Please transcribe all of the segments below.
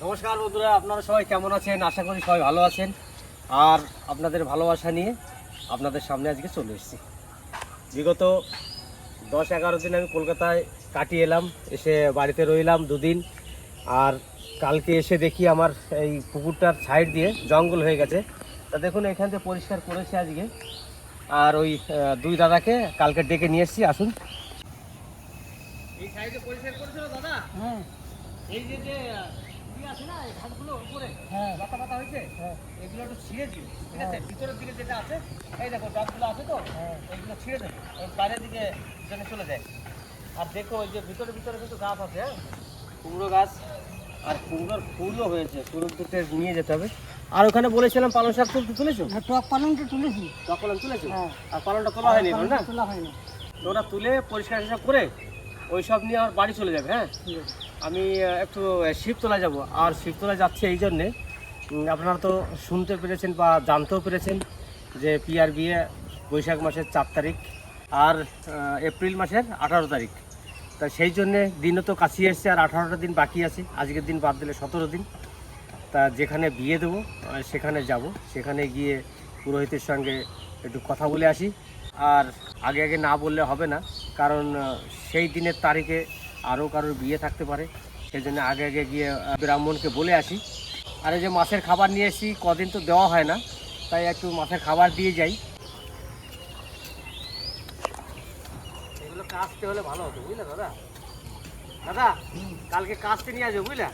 নমস্কার বন্ধুরা, আপনারা সবাই কেমন আছেন? আশা করি সবাই ভালো আছেন। আর আপনাদের ভালোবাসা নিয়ে আপনাদের সামনে আজকে চলে এসেছি। বিগত 10-11 দিন আমি কলকাতায় কাটিয়ে এলাম, এসে বাড়িতে রইলাম দুদিন। আর কালকে এসে দেখি আমার এই পুকুরটার সাইড দিয়ে জঙ্গল হয়ে গেছে। তা দেখুন, এখান থেকে পরিষ্কার করেছে আজকে। আর ওই দুই দাদাকে কালকে ডেকে নিয়ে এসেছি, আসুন। এই সাইডে পরিষ্কার করেছিল দাদা? হ্যাঁ এই যে যে আছে না, এই ঘাসগুলো উপরে হ্যাঁ লতা পাতা হয়েছে, হ্যাঁ এগুলো একটু ছিঁড়ে দিই, ঠিক আছে? ভিতরের দিকে যেটা আছে, এই দেখো গাছগুলো আছে তো, হ্যাঁ এইগুলো ছিঁড়ে দেবো, ওই বাইরের দিকে যেন চলে যায়। আর দেখো ওই যে ভিতরে ভিতরে কিন্তু গাছ আছে, হ্যাঁ, কুমড়ো গাছ। আর কুমড়োর ফুলও হয়েছে, ফুলের দিকে নিয়ে যেতে হবে। আর ওখানে বলেছিলাম পালং শাক তুলেছো? টক পালংটা তুলেছি। টক পালং তুলেছো? হ্যাঁ। আর পালংটা তোলা হয়নি এখন না? তোলা হয়নি। তো ওরা তুলে পরিষ্কার হিসাব করে ওই সব নিয়ে আমার বাড়ি চলে যাবে। হ্যাঁ, ঠিক আছে। আমি একটু শিবতলা যাব। আর শিবতলা যাচ্ছে এই জন্যে, আপনারা তো শুনতে পেরেছেন বা জানতেও পেরেছেন যে পিয়ার বিয়ে বৈশাখ মাসের 4 তারিখ আর এপ্রিল মাসের 18 তারিখ। তা সেই জন্যে দিনও তো কাছিয়ে এসছে, আর 18টা দিন বাকি আছে। আজকের দিন বাদ দিলে 17 দিন। তা যেখানে বিয়ে দেবো সেখানে যাব, সেখানে গিয়ে পুরোহিতের সঙ্গে একটু কথা বলে আসি। আর আগে আগে না বললে হবে না, কারণ সেই দিনের তারিখে আরও কারোর বিয়ে থাকতে পারে। সেই জন্য আগে আগে গিয়ে ব্রাহ্মণকে বলে আসি। আর এই যে মাছের খাবার নিয়ে এসেছি, কদিন তো দেওয়া হয় না, তাই একটু মাছের খাবার দিয়ে যাই। এগুলো কাচতে হলে ভালো হতো, বুঝলে দাদা? দাদা, কালকে কাচতে নিয়ে আসবে, বুঝলে?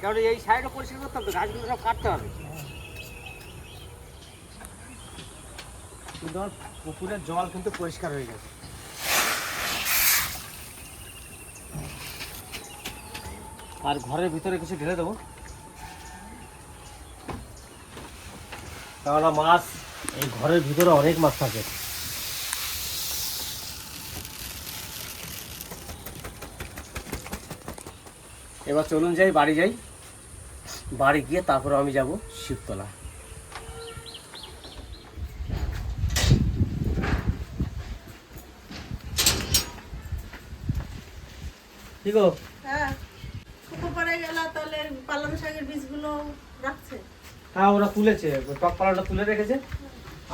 কারণ এই সাইডও পরিষ্কার করতে হবে, গাছগুলো সব কাটতে হবে। কিন্তু পুকুরের জল কিন্তু পরিষ্কার হয়ে গেছে। আর ঘরের ভিতরে কিছু ঢেলে দেবো, কেননা মাছ এই ঘরের ভিতরে অনেক মাছ থাকে। এবার চলুন যাই, বাড়ি যাই। বাড়ি গিয়ে তারপরে আমি যাব শিবতলা। কি গো? হ্যাঁ, পুকুর পাড়ে গেলা তাহলে পালং শাকের বীজগুলো রাখছে। হ্যাঁ, ওরা তুলেছে, টক পালনটা তুলে রেখেছে।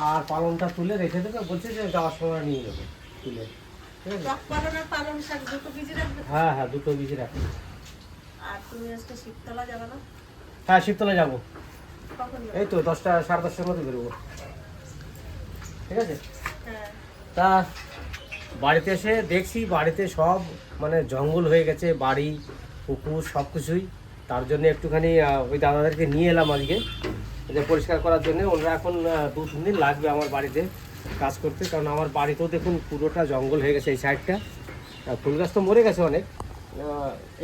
আর পালনটা তুলে রেখে দেবে, বলছে যে যাওয়ার সময় নিয়ে যাবে তুলে, ঠিক আছে? টক পালং আর পালং শাক দুটো বীজ রাখবে। হ্যাঁ হ্যাঁ, দুটো বীজ রাখি। আর তুমি আজকে শিবতলা যাবে না? হ্যাঁ, শিবতলা যাবো। কখন যাবে? এই তো 10টা 10:30টার মধ্যে বেরোবো, ঠিক আছে? হ্যাঁ, তা বাড়িতে এসে দেখছি বাড়িতে সব মানে জঙ্গল হয়ে গেছে, বাড়ি পুকুর সব কিছুই। তার জন্য একটুখানি ওই দাদাদেরকে নিয়ে এলাম আজকে, যে পরিষ্কার করার জন্য। ওরা এখন 2-3 দিন লাগবে আমার বাড়িতে কাজ করতে, কারণ আমার বাড়িতেও দেখুন পুরোটা জঙ্গল হয়ে গেছে। এই সাইডটা ফুল গাছ তো মরে গেছে অনেক,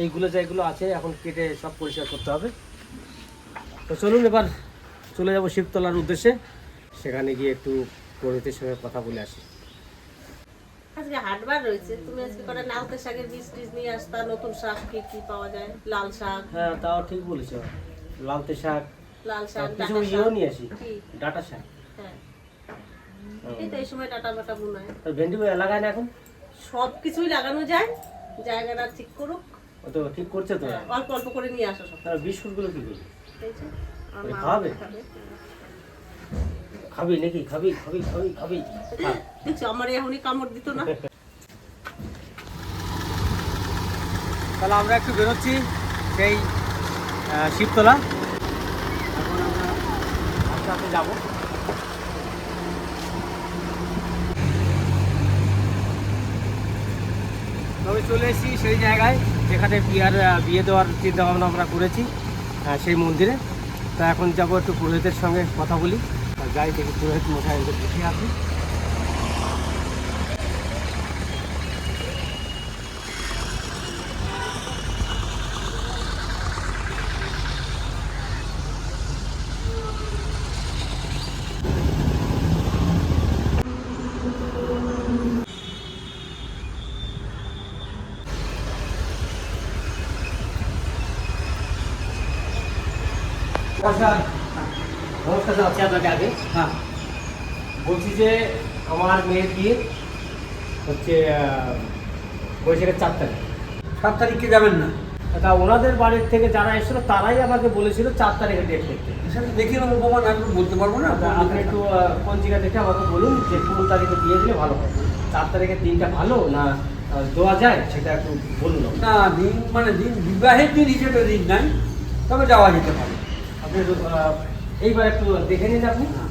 এইগুলো যেগুলো আছে এখন কেটে সব পরিষ্কার করতে হবে। তো চলুন এবার চলে যাব শিবতলার উদ্দেশ্যে, সেখানে গিয়ে একটু পুরোহিতের সঙ্গে কথা বলে আসি। আজকে হাটবার রয়েছে, তুমি আজকে কটা নালতে শাকের বীজ টিজ নিয়ে আসতা। নতুন শাক কি কি পাওয়া যায়? লাল শাক, হ্যাঁ, তাও ঠিক বলেছো। লালতে শাক, লাল শাক, কিছু ডাঁটা ইয়েও শাক। নিয়ে আসি, কি? ডাঁটা শাক। হ্যাঁ, এই তো এই সময় ডাঁটা বাটা বুনায়। আর ভেন্ডি লাগায় না এখন? সব কিছুই লাগানো যায়, জায়গাটা ঠিক করুক। ও তো ঠিক করছে তো। হ্যাঁ, অল্প অল্প করে নিয়ে আসো সব। তার বিস্কুটগুলো কি করবি? এই যে, আমার মা খাওয়াবে? খাবে। খাবি নাকি? খাবি খাবি খাবি খাবি খা। দেখছো আমার এখনই কামড় দিত না। তাহলে আমরা একটু বেরোচ্ছি সেই শিবতলা। এখন আমরা আস্তে আস্তে যাবো। তবে চলে এসেছি সেই জায়গায় যেখানে বিয়ে দেওয়ার চিন্তা ভাবনা আমরা করেছি, সেই মন্দিরে। তা এখন যাবো একটু পুরোহিতের সঙ্গে কথা বলি। আর যাই দেখি পুরোহিত মশাই বসে আসি। নমস্কার। নমস্কার আছি আপনাকে আগে। হ্যাঁ, বলছি যে আমার মেয়ের বিয়ে হচ্ছে বৈশাখের 4 তারিখ। 7 তারিখে যাবেন না? তা ওনাদের বাড়ির থেকে যারা এসেছিল তারাই আমাকে বলেছিল 4 তারিখে ডেট করতে। সেটা দেখে নেবো বাবা, না আমি বলতে পারবো না। তা আপনি একটু পঞ্জিকা দেখে আমাকে বলুন যে কোন তারিখে দিয়ে দিলে ভালো হয়। 4 তারিখের দিনটা ভালো না দেওয়া যায় সেটা একটু বলুন। না দিন মানে দিন বিবাহের দিন হিসেবে দিন নাই, তবে যাওয়া যেতে পারে। আপনি একটু, এইবার একটু দেখে নিন আপনি। হ্যাঁ।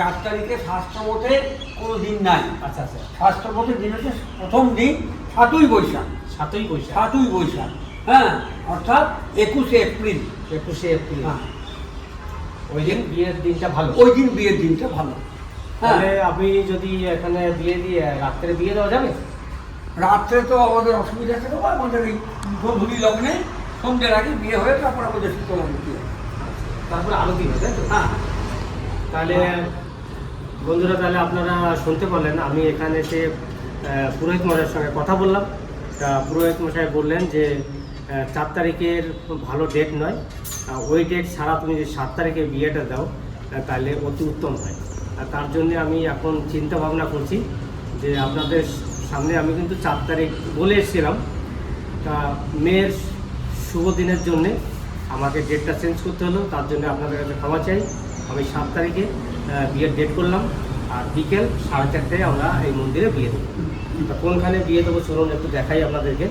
4 তারিখে শাস্ত্রমতে কোনো দিন নাই। আচ্ছা আচ্ছা, শাস্ত্রমতে দিন হচ্ছে প্রথম দিন 7ই বৈশাখ। 7ই বৈশাখ। 7ই বৈশাখ, হ্যাঁ, অর্থাৎ 21শে এপ্রিল। 21শে এপ্রিল, হ্যাঁ, ওই দিন বিয়ের দিনটা ভালো। ওই দিন বিয়ের দিনটা ভালো। হ্যাঁ, তাহলে আপনি যদি এখানে বিয়ে দিয়ে রাত্রে বিয়ে দেওয়া যাবে? রাত্রে তো আমাদের অসুবিধা আছে বাবা, আমাদের এই গধূলি লগ্নে সন্ধ্যের আগে বিয়ে হয়ে তারপর আমাদের শীতলা বিয়ে। তারপরে আরতি হবে, তাই তো? হ্যাঁ, তাহলে বন্ধুরা, তাহলে আপনারা শুনতে পারলেন, আমি এখানে এসে পুরোহিত মশাইয়ের সঙ্গে কথা বললাম। তা পুরোহিত মশাই বললেন যে 4 তারিখের ভালো ডেট নয়, ওই ডেট ছাড়া তুমি যদি 7 তারিখে বিয়েটা দাও তাহলে অতি উত্তম হয়। আর তার জন্যে আমি এখন চিন্তা ভাবনা করছি যে আপনাদের সামনে আমি কিন্তু 4 তারিখ বলে এসেছিলাম। তা মেয়ের শুভ দিনের জন্যে আমাকে ডেটটা চেঞ্জ করতে হলো, তার জন্য আপনাদের কাছে ক্ষমা চাই। আমি 7 তারিখে বিয়ের ডেট করলাম, আর বিকেল 4:30টায় আমরা এই মন্দিরে বিয়ে দেবো। তা কোনখানে বিয়ে দেবো চলুন একটু দেখাই আপনাদেরকে।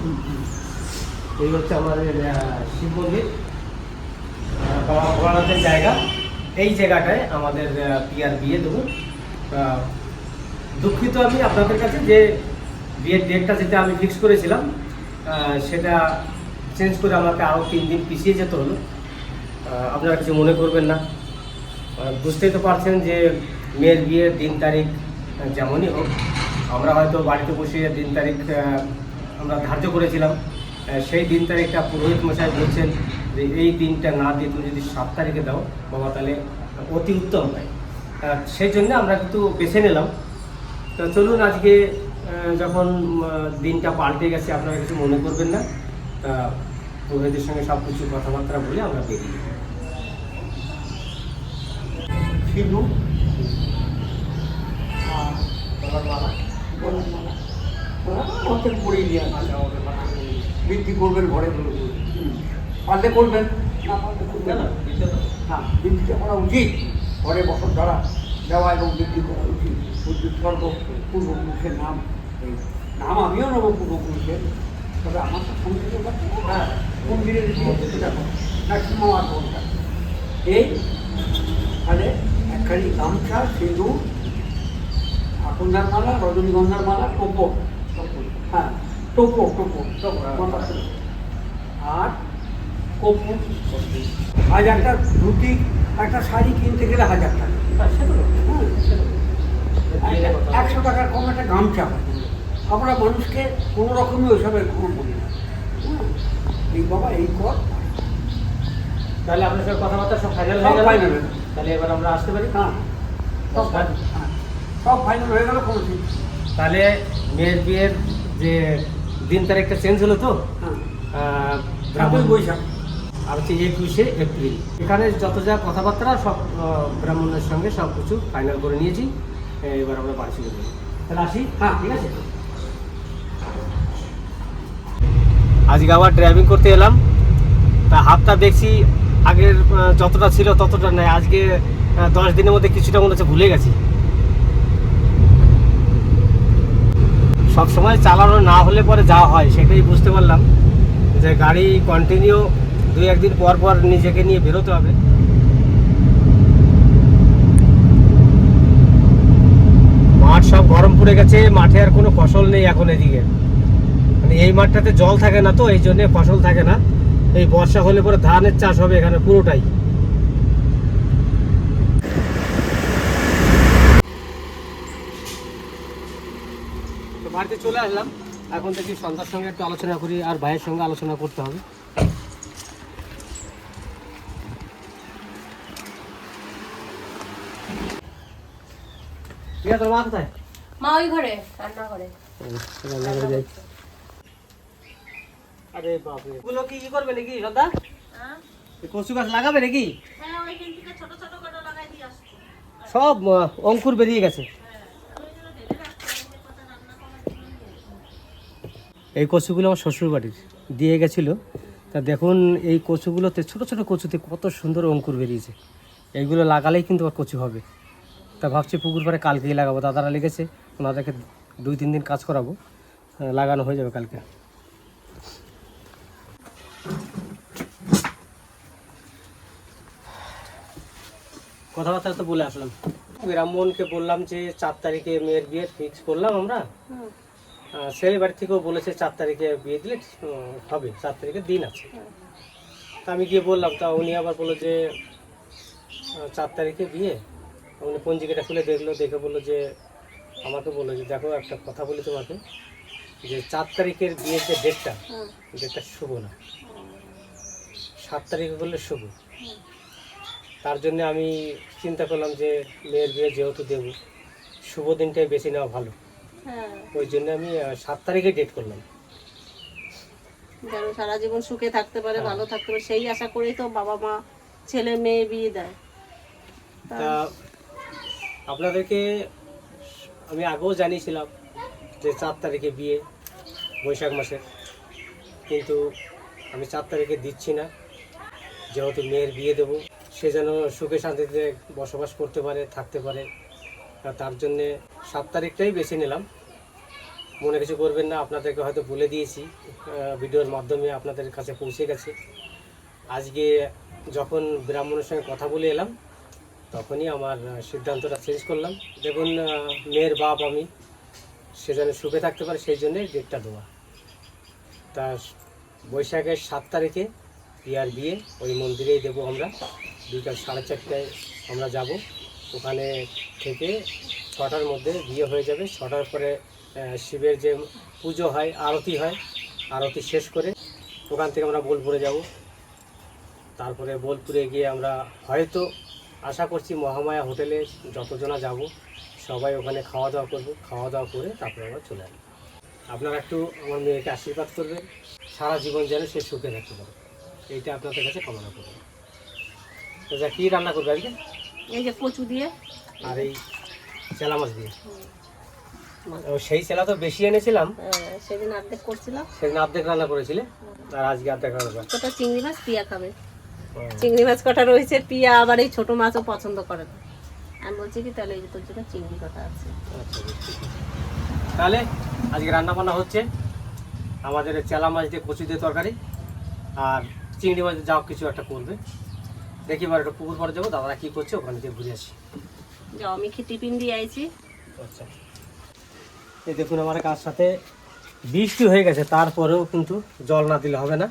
এই হচ্ছে আমাদের শিব মন্দির, বাবা ভোলানাথের জায়গা। এই জায়গাটায় আমাদের পিয়ার বিয়ে দেবো। দুঃখিত আমি আপনাদের কাছে যে বিয়ের ডেটটা যেটা আমি ফিক্স করেছিলাম সেটা চেঞ্জ করে আমাকে আরও 3 দিন পিছিয়ে যেতে হলো। আপনারা কিছু মনে করবেন না। বুঝতেই তো পারছেন যে মেয়ের বিয়ের দিন তারিখ যেমনই হোক, আমরা হয়তো বাড়িতে বসে দিন তারিখ আমরা ধার্য করেছিলাম। সেই দিন তারিখটা পুরোহিত মশাই বলছেন যে এই দিনটা না দিয়ে তুমি যদি 7 তারিখে দাও বাবা তাহলে অতি উত্তম হয়। সেই জন্য আমরা কিন্তু বেছে নিলাম। তো চলুন আজকে যখন দিনটা পাল্টে গেছে আপনারা কিছু মনে করবেন না। পুরোহিতের সঙ্গে সব কিছু কথাবার্তা বলে আমরা বেরিয়ে যাই। সিঁদুর অর্ধেক পরেই নিয়ে বৃদ্ধি করবেন ঘরে, পারলে করবেন, না পারলে করবেন না। হ্যাঁ, বৃদ্ধিটা করা উচিত। ঘরে বছর দ্বারা দেওয়া এবং বৃদ্ধি করা উচিত। সর্ব পূর্বপুরুষের নাম, এই নাম আমিও নেবো পূর্বপুরুষের, তবে আমার তো সংস্কৃত হ্যাঁ মন্দিরের নার্সিংহোম আর কোনটা এই তাহলে একখানি গামছা, সিঁদুর, আকন্দার মালা, রজনীগন্ধার মালা, টোপর, হ্যাঁ টোপর আর কপুর। আজ একটা ধুতি একটা শাড়ি কিনতে গেলে 1000 টাকা, 100 টাকার কম একটা গামছা হয়। আমরা মানুষকে কোনো রকমই ওইসবের কোনো বলি না। এই বাবা এই কর, তাহলে আপনার সঙ্গে কথাবার্তা সব ফাইনাল হয়ে গেল। তাহলে এবার আমরা আসতে পারি। হ্যাঁ সব ফাইনাল হয়ে গেল, কোনো ঠিক। তাহলে মেয়ের বিয়ের যে দিন তারিখটা চেঞ্জ হলো তো, ব্রাহ্মণ বৈশাখ আর হচ্ছে 21শে এপ্রিল। এখানে যত যা কথাবার্তা সব ব্রাহ্মণের সঙ্গে সব কিছু ফাইনাল করে নিয়েছি। এবার আমরা বাড়ি চলে যাবো। তাহলে আসি। হ্যাঁ, ঠিক আছে। আজকে আবার ড্রাইভিং করতে এলাম। তা হাতটা দেখছি আগের যতটা ছিল ততটা নেই। আজকে 10 দিনের মধ্যে কিছুটা মনে হচ্ছে ভুলে গেছি। সব সময় চালানো না হলে পরে যা হয় সেটাই বুঝতে পারলাম যে গাড়ি কন্টিনিউ 2-1 দিন পর পর নিজেকে নিয়ে বেরোতে হবে। মাঠ সব গরম পড়ে গেছে, মাঠে আর কোনো ফসল নেই এখন এদিকে। মানে এই মাঠটাতে জল থাকে না তো, এই জন্যে ফসল থাকে না। এই বর্ষা হলে পরে ধানের চাষ হবে এখানে পুরোটাই। তো বাড়িতে চলে আসলাম। এখন থেকে সন্ধ্যার সঙ্গে একটু আলোচনা করি, আর ভাইয়ের সঙ্গে আলোচনা করতে হবে। ঠিক আছে, তোর মা কোথায়? মা ওই ঘরে রান্না করে। রান্না করে যাই। আরে বাপরে, এগুলো কি করবে নাকি শ্রদ্ধা? কচু গাছ লাগাবে নাকি? হ্যাঁ, ওইখান থেকে ছোট ছোট করে লাগাই দিয়ে আসছি। সব অঙ্কুর বেরিয়ে গেছে। এই কচুগুলো আমার শ্বশুর বাড়ির দিয়ে গেছিলো। তা দেখুন এই কচুগুলোতে ছোটো ছোটো কচুতে কত সুন্দর অঙ্কুর বেরিয়েছে। এইগুলো লাগালেই কিন্তু আর কচু হবে। তা ভাবছি পুকুর পাড়ে কালকেই লাগাবো, দাদারা লেগেছে, ওনাদেরকে 2-3 দিন কাজ করাবো, লাগানো হয়ে যাবে কালকে। কথাবার্তা তো বলে আসলাম, ব্রাহ্মণকে বললাম যে 4 তারিখে মেয়ের বিয়ে ফিক্স করলাম আমরা। ছেলে বাড়ি থেকেও বলেছে 4 তারিখে বিয়ে দিলে হবে, 4 তারিখে দিন আছে। তা আমি গিয়ে বললাম, তা উনি আবার বললো যে 4 তারিখে বিয়ে। উনি পঞ্জিকাটা খুলে দেখলো, দেখে বললো যে, আমাকে বললো যে দেখো একটা কথা বলি তোমাকে, যে 4 তারিখের বিয়ের যে ডেটটা শুভ না, 7 তারিখে করলে শুভ। তার জন্য আমি চিন্তা করলাম যে মেয়ের বিয়ে যেহেতু দেবো, শুভ দিনটাই বেছে নেওয়া ভালো। ওই জন্য আমি 7 তারিখে ডেট করলাম, যেন সারা জীবন সুখে থাকতে পারে, ভালো থাকতে পারে, সেই আশা করেই তো বাবা মা ছেলে মেয়ে বিয়ে দেয়। তা আপনাদেরকে আমি আগেও জানিয়েছিলাম যে 4 তারিখে বিয়ে, বৈশাখ মাসে, কিন্তু আমি 4 তারিখে দিচ্ছি না। যেহেতু মেয়ের বিয়ে দেবো, সে যেন সুখে শান্তিতে বসবাস করতে পারে, থাকতে পারে, তার জন্যে 7 তারিখটাই বেছে নিলাম। মনে কিছু করবেন না, আপনাদেরকে হয়তো বলে দিয়েছি, ভিডিওর মাধ্যমে আপনাদের কাছে পৌঁছে গেছে। আজকে যখন ব্রাহ্মণের সঙ্গে কথা বলে এলাম, তখনই আমার সিদ্ধান্তটা চেঞ্জ করলাম। দেখুন, মেয়ের বাপ আমি, সে যেন সুখে থাকতে পারে, সেই জন্যে ডেটটা দেওয়া। তা বৈশাখের 7 তারিখে বিয়ার বিয়ে ওই মন্দিরেই দেবো আমরা। বিকাল 4:30টায় আমরা যাব, ওখানে থেকে 6টার মধ্যে বিয়ে হয়ে যাবে। 6টার পরে শিবের যে পুজো হয়, আরতি হয়, আরতি শেষ করে ওখান থেকে আমরা বোলপুরে যাব। তারপরে বোলপুরে গিয়ে আমরা হয়তো আশা করছি মহামায়া হোটেলে যতজনা যাব সবাই ওখানে খাওয়া দাওয়া করবো, খাওয়া দাওয়া করে তারপরে আমরা চলে আসবো। আপনারা একটু আমার মেয়েকে আশীর্বাদ করবেন, সারা জীবন যেন সে সুখে থাকতে পারে, এইটা আপনাদের কাছে কামনা করবেন। তো যা কী রান্না করবে আজকে? এই যে কচু দিয়ে আর এই চেলা মাছ দিয়ে। ও সেই চেলা তো বেশি এনেছিলাম, সেদিন অর্ধেক করছিলাম, সেদিন অর্ধেক রান্না করেছিলে, আর আজকে অর্ধেক রান্না করে। কটা চিংড়ি মাছ পিয়া খাবে, চিংড়ি মাছ কটা রয়েছে, পিয়া আবার এই ছোট মাছও পছন্দ করে না। আমি বলছি কি তাহলে এই যে তোর জন্য চিংড়ি কটা আছে। তাহলে আজকে রান্না বান্না হচ্ছে আমাদের চেলা মাছ দিয়ে কচু দিয়ে তরকারি, আর চিংড়ি মাছ যাও কিছু একটা করবে। দেখি এবার একটা পুকুর পরে যাবো, দাদারা কী করছে ওখানে দিয়ে ঘুরে আসি। যাও, আমি কি টিফিন দিয়ে আইছি। আচ্ছা, এই দেখুন আমার কার সাথে বৃষ্টি হয়ে গেছে, তারপরেও কিন্তু জল না দিলে হবে না,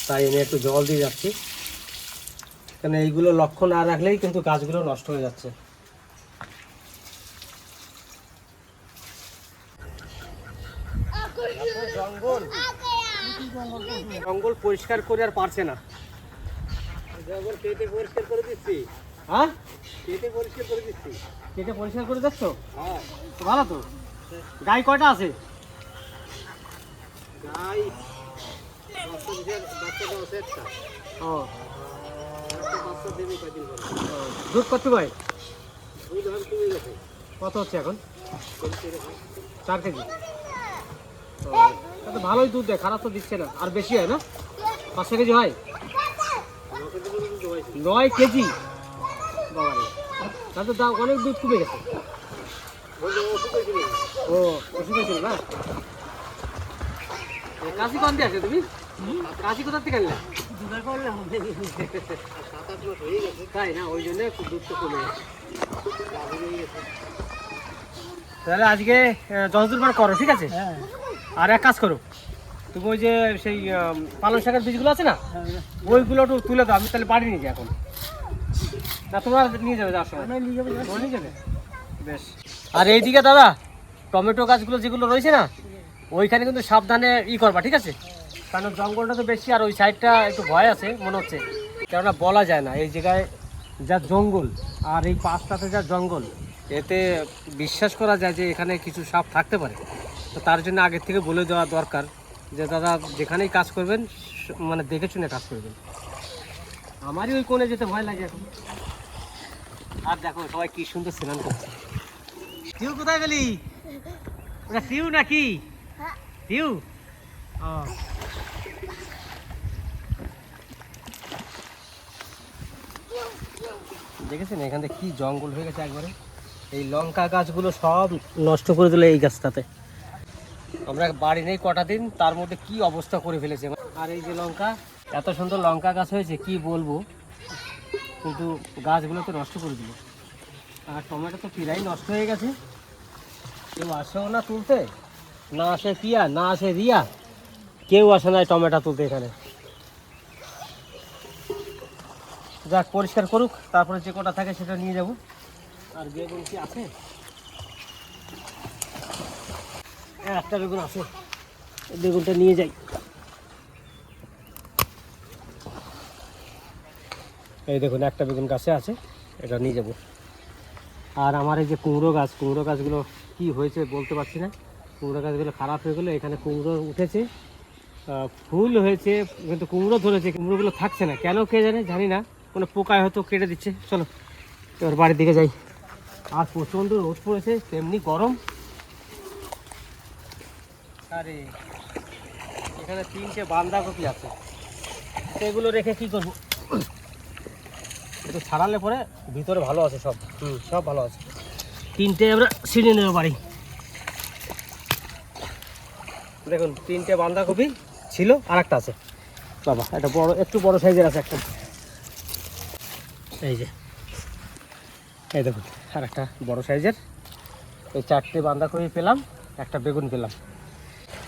তাই আমি একটু জল দিয়ে যাচ্ছি। কেন এইগুলো লক্ষ্য না রাখলেই কিন্তু গাছগুলো নষ্ট হয়ে যাচ্ছে। জঙ্গল জঙ্গল পরিষ্কার করে আর পারছে না, জঙ্গল কেটে পরিষ্কার করে দিচ্ছি। হ্যাঁ, কেটে পরিষ্কার করে দিচ্ছি। কেটে পরিষ্কার করে দিচ্ছ? হ্যাঁ, ভালো তো। গাই কয়টা আছে? গাই ও, দুধ কত ভাই? কত হচ্ছে এখন? 4 কেজি। তো ভালোই দুধ দেয়, খারাপ তো দিচ্ছে না। আর বেশি হয় না? 500 কেজি হয়? 9 কেজি বাবা রে, তাহলে তো অনেক দুধ কমে গেছে। ও, ওষুধ ছিল না? কাশি কম দিয়ে আছে তুমি? কাশি কোথা থেকে আনলে? তাই না, ওই জন্য দুধটা কমে গেছে। তাহলে আজকে যতদূর পার করো, ঠিক আছে? আর এক কাজ করো, তুমি ওই যে সেই পালং শাকের বীজগুলো আছে না, ওইগুলো একটু তুলে দাও। আমি তাহলে বাড়ি নিয়ে যাই এখন। না, তোমরা নিয়ে যাবে, যাওয়ার সময় নিয়ে যাবে। বেশ। আর এইদিকে দাদা টমেটো গাছগুলো যেগুলো রয়েছে না, ওইখানে কিন্তু সাবধানে করবা, ঠিক আছে? কারণ জঙ্গলটা তো বেশি, আর ওই সাইডটা একটু ভয় আছে মনে হচ্ছে, কেননা বলা যায় না এই জায়গায় যা জঙ্গল আর এই পাশটাতে যা জঙ্গল, এতে বিশ্বাস করা যায় যে এখানে কিছু সাপ থাকতে পারে। তো তার জন্য আগের থেকে বলে দেওয়া দরকার যে দাদা যেখানেই কাজ করবেন মানে দেখে শুনে কাজ করবেন। আমারই ওই কোণে যেতে ভয় লাগে এখন। আর দেখো সবাই কি সুন্দর স্নান করছে। টিউ কোথায় গেলি? ওটা টিউ নাকি? টিউ দেখেছেন এখানে কি জঙ্গল হয়ে গেছে একবারে। এই লঙ্কা গাছগুলো সব নষ্ট করে দিল এই গাছটাতে। আমরা বাড়ি নেই কটা দিন, তার মধ্যে কি অবস্থা করে ফেলেছে। আর এই যে লঙ্কা, এত সুন্দর লঙ্কা গাছ হয়েছে কি বলবো, কিন্তু গাছগুলো তো নষ্ট করে দিল। আর টমেটো তো প্রায় নষ্ট হয়ে গেছে, কেউ আসেও না তুলতে, না আসে পিয়া, না আসে রিয়া, কেউ আসে না টমেটো তুলতে এখানে। যাক, পরিষ্কার করুক, তারপরে যে কটা থাকে সেটা নিয়ে যাব। আর বেগুন কি আছে? একটা বেগুন আছে, বেগুনটা নিয়ে যাই। এই দেখুন একটা বেগুন গাছে আছে, এটা নিয়ে যাব। আর আমার এই যে কুমড়ো গাছগুলো কি হয়েছে বলতে পারছি না। কুমড়ো গাছগুলো খারাপ হয়ে গেলো। এখানে কুমড়ো উঠেছে, ফুল হয়েছে, কিন্তু কুমড়ো ধরেছে, কুমড়োগুলো থাকছে না কেন কে জানি না, কোনো পোকায় হয়তো কেটে দিচ্ছে। চলো এবার বাড়ির দিকে যাই। আর প্রচণ্ড রোদ পড়েছে, তেমনি গরম। আরে এখানে 3টে বাঁধাকপি আছে, সেগুলো রেখে কি করবো? একটু ছাড়ালে পরে ভিতরে ভালো আছে সব, সব ভালো আছে। 3টে আমরা ছিঁড়ে নেবো বাড়ি। দেখুন 3টে বাঁধাকপি ছিল, আর একটা আছে বাবা, একটা বড়, একটু বড় সাইজের আছে একটা। এই যে এই দেখুন আর একটা বড় সাইজের। এই 4টে বাঁধাকপি পেলাম, একটা বেগুন পেলাম।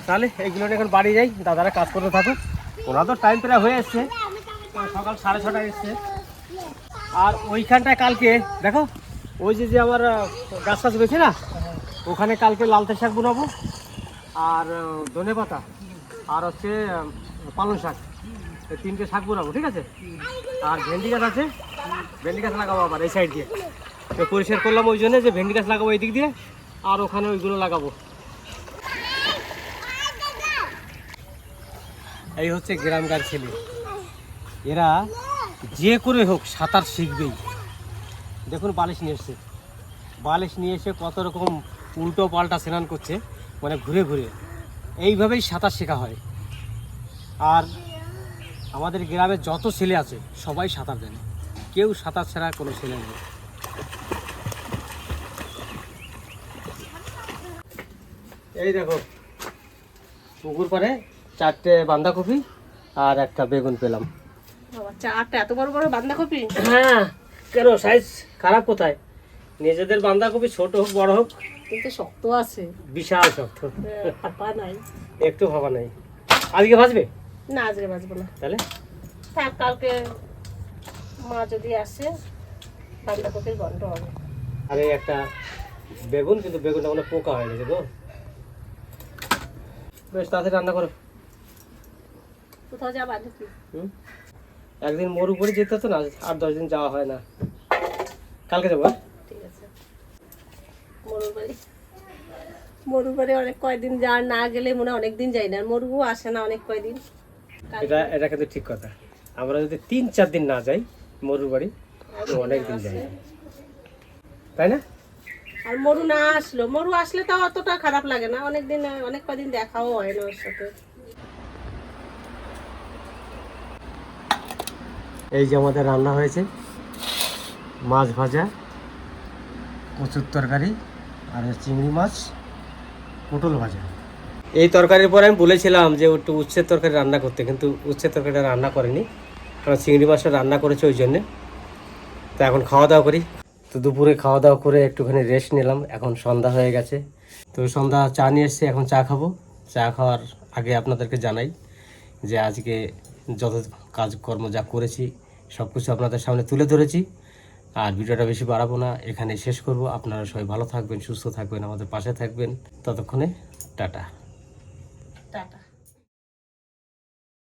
তাহলে এইগুলো নিয়ে এখন বাড়ি যাই, দাদারা কাজ করতে থাকুক। ওরা তো টাইম প্রায় হয়ে এসছে, সকাল 6:30 এসছে। আর ওইখানটায় কালকে দেখো, ওই যে আমার গাছ টাছ রয়েছে না, ওখানে কালকে লালতে শাক বুনাবো, আর ধনে পাতা, আর হচ্ছে পালং শাক, এই 3টে শাক বুনাবো, ঠিক আছে? আর ভেন্ডি গাছ আছে, ভেন্ডি গাছ লাগাবো আবার এই সাইড দিয়ে। তো পরিষ্কার করলাম ওই জন্য যে ভেন্ডি গাছ লাগাবো এই দিক দিয়ে, আর ওখানে ওইগুলো লাগাবো। এই হচ্ছে গ্রামকার ছেলে, এরা যে করে হোক সাঁতার শিখবেই। দেখুন বালিশ নিয়ে এসছে, বালিশ নিয়ে এসে কত রকম উল্টো পাল্টা স্নান করছে, মানে ঘুরে ঘুরে। এইভাবেই সাঁতার শেখা হয়। আর আমাদের গ্রামে যত ছেলে আছে সবাই সাঁতার জানে, কেউ সাঁতার ছাড়া কোনো ছেলে নেই। এই দেখো পুকুর পাড়ে 4টে বাঁধাকপি আর একটা বেগুন পেলাম। বাবা, 4টা এত বড় বড় বাঁধাকপি? হ্যাঁ, কেন সাইজ খারাপ কোথায়? নিজেদের বাঁধাকপি ছোট হোক বড় হোক, কিন্তু শক্ত আছে, বিশাল শক্ত। ফাঁপা নাই, একটু ভাবা নাই। আজকে ভাজবে না? আজকে বাজবো না। তাহলে থাক, কালকে মা যদি আসে বাঁধাকপির গন্ধ হবে। আরে একটা বেগুন, কিন্তু বেগুনটা মানে পোকা হয়ে গেছে গো। বেশ তাড়াতাড়ি রান্না করো। কোথাও যাবা নাকি? একদিন মরু করে যেতে হতো না, 8-10 দিন যাওয়া হয় না। কালকে যাবো। ঠিক আছে। মরুর বাড়ি অনেক কয়দিন যাওয়ার না গেলে মনে হয় অনেক দিন যাই না। মরুও আসে না অনেক কয়দিন। এটা কিন্তু ঠিক কথা। আমরা যদি 3-4 দিন না যাই মরুর বাড়ি, অনেক দিন যাই, তাই না? আর মরু আসলে তাও অতটা খারাপ লাগে না, অনেক কয়দিন দেখাও হয় না ওর সাথে। এই যে আমাদের রান্না হয়েছে, মাছ ভাজা, কচুর তরকারি, আর চিংড়ি মাছ, পটল ভাজা। এই তরকারির পরে আমি বলেছিলাম যে একটু উচ্ছের তরকারি রান্না করতে, কিন্তু উচ্ছের তরকারিটা রান্না করেনি, কারণ চিংড়ি মাছটা রান্না করেছে ওই জন্যে। তো এখন খাওয়া দাওয়া করি। তো দুপুরে খাওয়া দাওয়া করে একটুখানি রেস্ট নিলাম, এখন সন্ধ্যা হয়ে গেছে। তো সন্ধ্যা চা নিয়ে এসেছি, এখন চা খাবো। চা খাওয়ার আগে আপনাদেরকে জানাই যে আজকে যত কাজকর্ম যা করেছি সব কিছু আপনাদের সামনে তুলে ধরেছি। আর ভিডিওটা বেশি বাড়াবো না, এখানে শেষ করব। আপনারা সবাই ভালো থাকবেন, সুস্থ থাকবেন, আমাদের পাশে থাকবেন। ততক্ষণে টাটা।